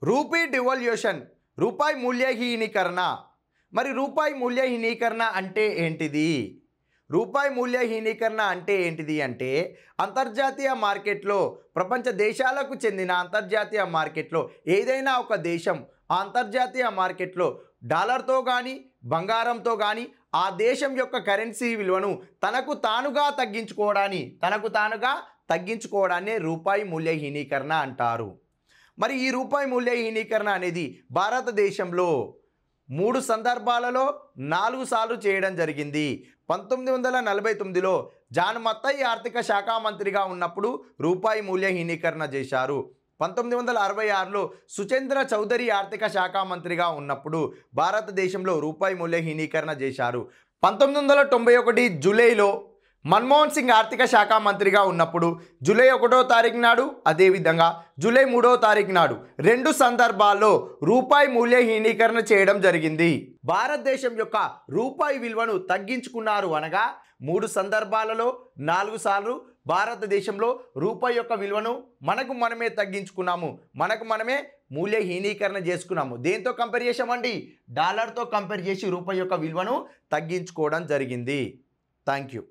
Rupee devolution, రూపాయి మూల్యహీనీకరణ. మరి రూపాయి మూల్యహీనీకరణ అంటే ఏంటిది? రూపాయి మూల్యహీనీకరణ అంటే ఏంటిది అంటే అంతర్జాతీయ మార్కెట్లో, ప్రపంచ దేశాలకు చెందిన అంతర్జాతీయ మార్కెట్లో ఏదైనా ఒక దేశం ఆ అంతర్జాతీయ మార్కెట్లో డాలర్తో కానీ బంగారంతో కానీ ఆ దేశం యొక్క కరెన్సీ విలువను తనకు తానుగా తగ్గించుకోవడాన్ని రూపాయి మూల్యహీనీకరణ అంటారు. మరి ఈ రూపాయి మూల్యహీనీకరణ అనేది భారతదేశంలో 3 సందర్భాలలో 4 సార్లు చేయడం జరిగింది. 1949లో జాన్ మత్తయి ఆర్థిక శాఖ మంత్రిగా ఉన్నప్పుడు రూపాయి మూల్యహీనీకరణ చేశారు. 1966లో సుచేంద్ర చౌదరి ఆర్థిక శాఖ మంత్రిగా ఉన్నప్పుడు భారతదేశంలో రూపాయి మూల్యహీనీకరణ చేశారు. 1991 జూలైలో మన్మోహన్ సింగ్ ఆర్థిక శాఖ మంత్రిగా ఉన్నప్పుడు జూలై 1వ తారీఖు నాడు, అదేవిధంగా జూలై 3వ తారీఖు నాడు 2 సందర్భాల్లో రూపాయి మూల్యహీనీకరణ చేయడం జరిగింది. భారతదేశం యొక్క రూపాయి విలువను తగ్గించుకున్నారు అనగా 3 సందర్భాలలో 4 సార్లు భారతదేశంలో రూపాయి యొక్క విలువను మనకు మనమే తగ్గించుకున్నాము, మనకు మనమే మూల్యహీనీకరణ చేసుకున్నాము. దేంతో కంపేర్ చేసామండి? డాలర్తో కంపేర్ చేసి రూపాయి యొక్క విలువను తగ్గించుకోవడం జరిగింది. Thank you.